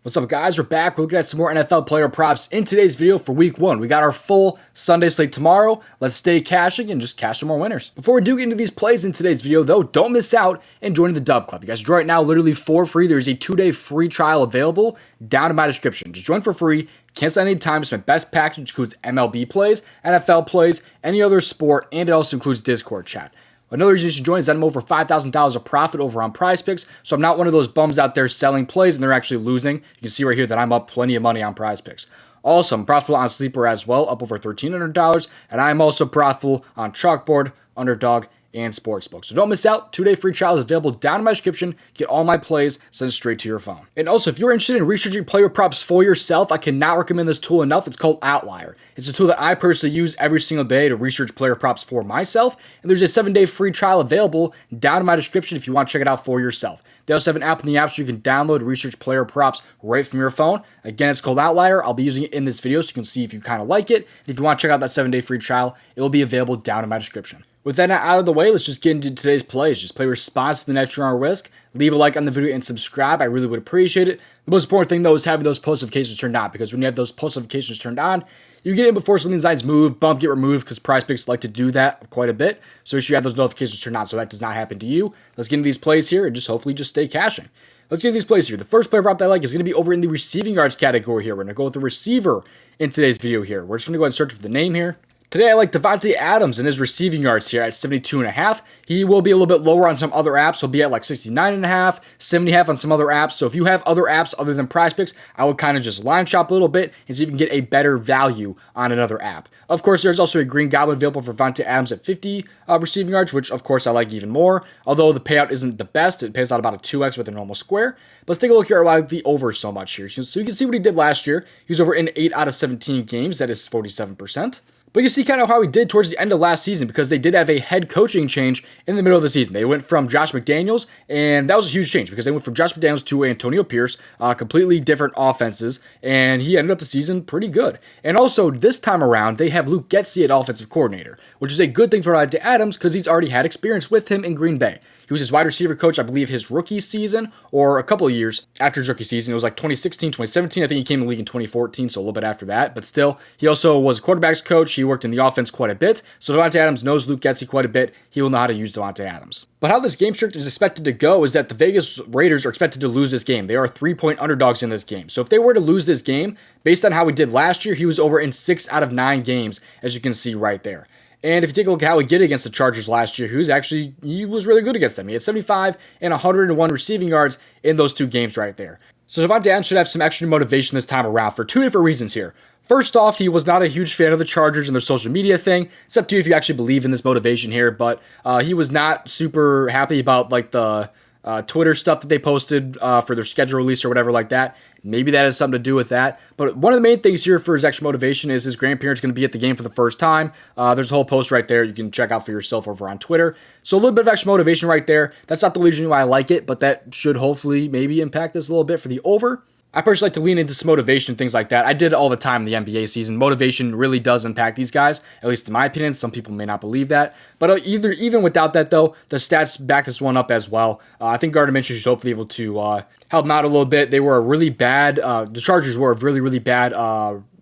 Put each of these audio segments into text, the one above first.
What's up, guys? We're back. We're looking at some more NFL player props in today's video for week 1. We got our full Sunday slate tomorrow. Let's stay cashing and just cash some more winners. Before we do get into these plays in today's video, though, don't miss out and join the DubClub. You guys join right now literally for free. There's a 2-day free trial available down in my description. Just join for free. Cancel any time. It's my best package, which includes MLB plays, NFL plays, any other sport, and it also includes Discord chat. Another reason you should join is that I'm over $5,000 of profit over on PrizePicks, so I'm not one of those bums out there selling plays and they're actually losing. You can see right here that I'm up plenty of money on PrizePicks. Also, I'm profitable on Sleeper as well, up over $1,300, and I'm also profitable on Chalkboard, Underdog, and Sportsbook. So don't miss out. 2-day free trial is available down in my description. Get all my plays sent straight to your phone. And also, if you're interested in researching player props for yourself, I cannot recommend this tool enough. It's called Outlier. It's a tool that I personally use every single day to research player props for myself. And there's a 7-day free trial available down in my description if you want to check it out for yourself. They also have an app in the app store you can download and research player props right from your phone. Again, it's called Outlier. I'll be using it in this video so you can see if you kind of like it. And if you want to check out that 7-day free trial, it will be available down in my description. With that out of the way, let's just get into today's plays. Just play responsibly next to our risk. Leave a like on the video and subscribe. I really would appreciate it. The most important thing, though, is having those post notifications turned on, because when you have those post notifications turned on, you get in before some of these lines move, bump, get removed, because PrizePicks like to do that quite a bit. So make sure you have those notifications turned on so that does not happen to you. Let's get into these plays here and just hopefully just stay cashing. Let's get into these plays here. The first player prop that I like is going to be over in the receiving yards category here. We're going to go with the receiver in today's video here. We're just going to go ahead and search for the name here. Today, I like Davante Adams and his receiving yards here at 72.5. He will be a little bit lower on some other apps. He'll be at like 69.5, 70.5 on some other apps. So if you have other apps other than PrizePicks, I would kind of just line shop a little bit and see if you can get a better value on another app. Of course, there's also a green goblin available for Davante Adams at 50 receiving yards, which of course I like even more. Although the payout isn't the best. It pays out about a 2x with a normal square. But let's take a look here at why I like the over so much here. So you can see what he did last year. He was over in 8 out of 17 games. That is 47%. But you can see kind of how he did towards the end of last season, because they did have a head coaching change in the middle of the season. They went from Josh McDaniels, and that was a huge change because they went from Josh McDaniels to Antonio Pierce, completely different offenses, and he ended up the season pretty good. And also, this time around, they have Luke Getsy at offensive coordinator, which is a good thing for Davante Adams because he's already had experience with him in Green Bay. He was his wide receiver coach, I believe, his rookie season, or a couple of years after his rookie season. It was like 2016, 2017. I think he came in the league in 2014, so a little bit after that. But still, he also was a quarterback's coach. He worked in the offense quite a bit. So Davante Adams knows Luke Getsy quite a bit. He will know how to use Davante Adams. But how this game script is expected to go is that the Vegas Raiders are expected to lose this game. They are 3-point underdogs in this game. So if they were to lose this game, based on how he did last year, he was over in 6 out of 9 games, as you can see right there. And if you take a look at how he did against the Chargers last year, he was really good against them. He had 75 and 101 receiving yards in those 2 games right there. So Davante Adams should have some extra motivation this time around for 2 different reasons here. First off, he was not a huge fan of the Chargers and their social media thing. It's up to you if you actually believe in this motivation here, but he was not super happy about like the Twitter stuff that they posted for their schedule release or whatever like that. Maybe that has something to do with that. But one of the main things here for his extra motivation is his grandparents going to be at the game for the first time. There's a whole post right there you can check out for yourself over on Twitter. So a little bit of extra motivation right there. That's not the reason why I like it, but that should hopefully maybe impact this a little bit for the over. I personally like to lean into some motivation, things like that. I did it all the time in the NBA season. Motivation really does impact these guys, at least in my opinion. Some people may not believe that. But even without that, though, the stats back this one up as well. I think Gardner Minshew should hopefully be able to help them out a little bit. They were a really bad, the Chargers were a really, really bad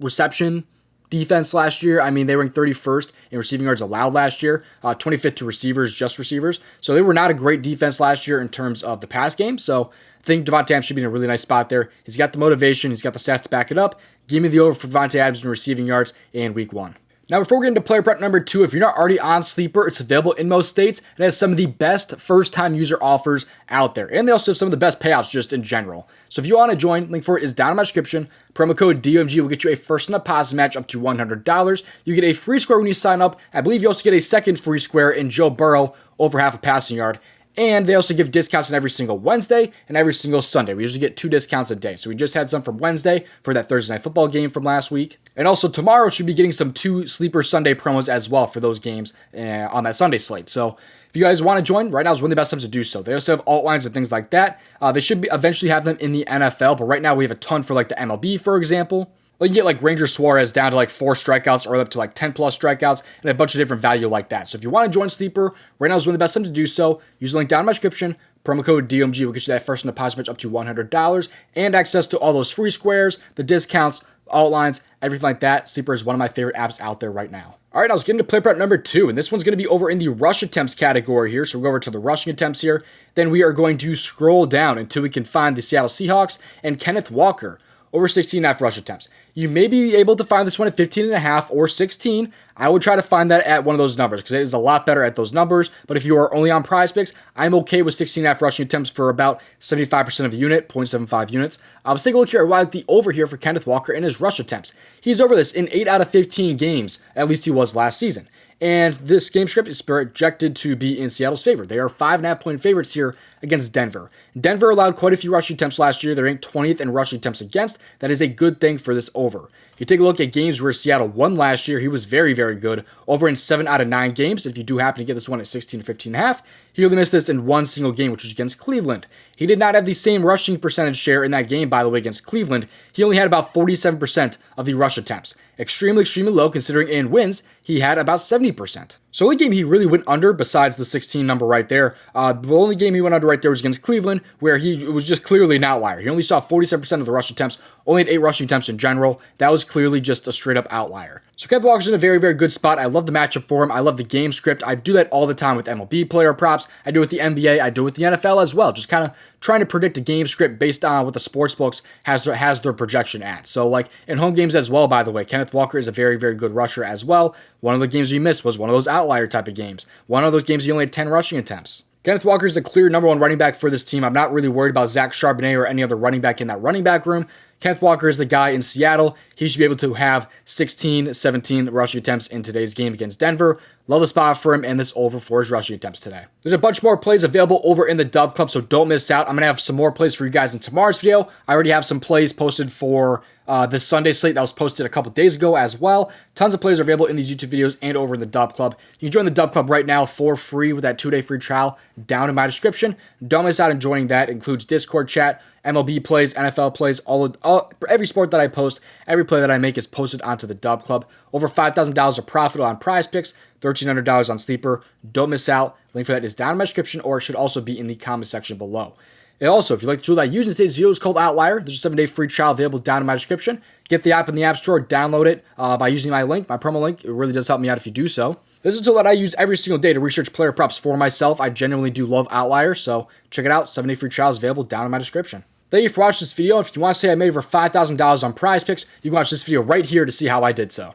reception defense last year. I mean, they ranked 31st in receiving yards allowed last year, 25th to receivers, just receivers. So they were not a great defense last year in terms of the pass game. So I think Davante Adams should be in a really nice spot there. He's got the motivation. He's got the stats to back it up. Give me the over for Davante Adams in receiving yards in week 1. Now, before we get into player prep number 2, if you're not already on Sleeper, it's available in most states and has some of the best first-time user offers out there. And they also have some of the best payouts just in general. So if you want to join, link for it is down in my description. Promo code DOMG will get you a first deposit match up to $100. You get a free square when you sign up. I believe you also get a second free square in Joe Burrow over half a passing yard. And they also give discounts on every single Wednesday and every single Sunday. We usually get 2 discounts a day. So we just had some from Wednesday for that Thursday Night Football game from last week. And also tomorrow should be getting some 2 Sleeper Sunday promos as well for those games on that Sunday slate. So if you guys want to join, right now is one of the best times to do so. They also have alt lines and things like that. They should eventually have them in the NFL, but right now we have a ton for like the MLB, for example. Well, you can get like Ranger Suarez down to like 4 strikeouts or up to like 10 plus strikeouts and a bunch of different value like that. So if you want to join Sleeper, right now is one of the best times to do so. Use the link down in my description. Promo code DOMG will get you that first deposit match up to $100 and access to all those free squares, the discounts, outlines, everything like that. Sleeper is one of my favorite apps out there right now. All right, I was getting to play prep number 2, and this one's going to be over in the rush attempts category here. So we'll go over to the rushing attempts here. Then we are going to scroll down until we can find the Seattle Seahawks and Kenneth Walker over 16.5 rush attempts. You may be able to find this one at 15.5 or 16. I would try to find that at one of those numbers because it is a lot better at those numbers. But if you are only on PrizePicks, I'm okay with 16.5 rushing attempts for about 75% of a unit, 0.75 units. Let's take a look here at the over here for Kenneth Walker and his rush attempts. He's over this in 8 out of 15 games, at least he was last season. And this game script is projected to be in Seattle's favor. They are 5.5-point favorites here against Denver. Denver allowed quite a few rushing attempts last year. They're ranked 20th in rushing attempts against. That is a good thing for this over. If you take a look at games where Seattle won last year, he was very, very good. Over in 7 out of 9 games. If you do happen to get this one at 16 to 15.5, he only missed this in one single game, which was against Cleveland. He did not have the same rushing percentage share in that game, by the way, against Cleveland. He only had about 47% of the rush attempts. Extremely, extremely low, considering in wins, he had about 70%. So the only game he really went under, besides the 16 number right there, the only game he went under right there was against Cleveland, where he was just clearly an outlier. He only saw 47% of the rush attempts, only had 8 rushing attempts in general. That was clearly just a straight-up outlier. So Kenneth Walker's in a very, very good spot. I love the matchup for him. I love the game script. I do that all the time with MLB player props. I do it with the NBA. I do it with the NFL as well. Just kind of trying to predict a game script based on what the sportsbooks has their projection at. So like in home games as well, by the way, Kenneth Walker is a very, very good rusher as well. One of the games we missed was one of those outlier type of games. One of those games he only had 10 rushing attempts. Kenneth Walker is the clear number 1 running back for this team. I'm not really worried about Zach Charbonnet or any other running back in that running back room. Kenneth Walker is the guy in Seattle. He should be able to have 16, 17 rushing attempts in today's game against Denver. Love the spot for him and this over for his rushing attempts today. There's a bunch more plays available over in the DubClub, so don't miss out. I'm going to have some more plays for you guys in tomorrow's video. I already have some plays posted for this Sunday slate that was posted a couple days ago as well. Tons of plays are available in these YouTube videos and over in the DubClub. You can join the DubClub right now for free with that 2-day free trial down in my description. Don't miss out on joining that. It includes Discord chat, MLB plays, NFL plays, every sport that I post, every play that I make is posted onto the DubClub. Over $5,000 of profit on PrizePicks, $1,300 on Sleeper. Don't miss out. Link for that is down in my description, or it should also be in the comment section below. And also, if you like the tool that I use in today's video, it's called Outlier. There's a 7-day free trial available down in my description. Get the app in the App Store, download it by using my link, my promo link. It really does help me out if you do so. This is a tool that I use every single day to research player props for myself. I genuinely do love Outlier, so check it out. 7-day free trial is available down in my description. Thank you for watching this video. If you want to say I made over $5,000 on PrizePicks, you can watch this video right here to see how I did so.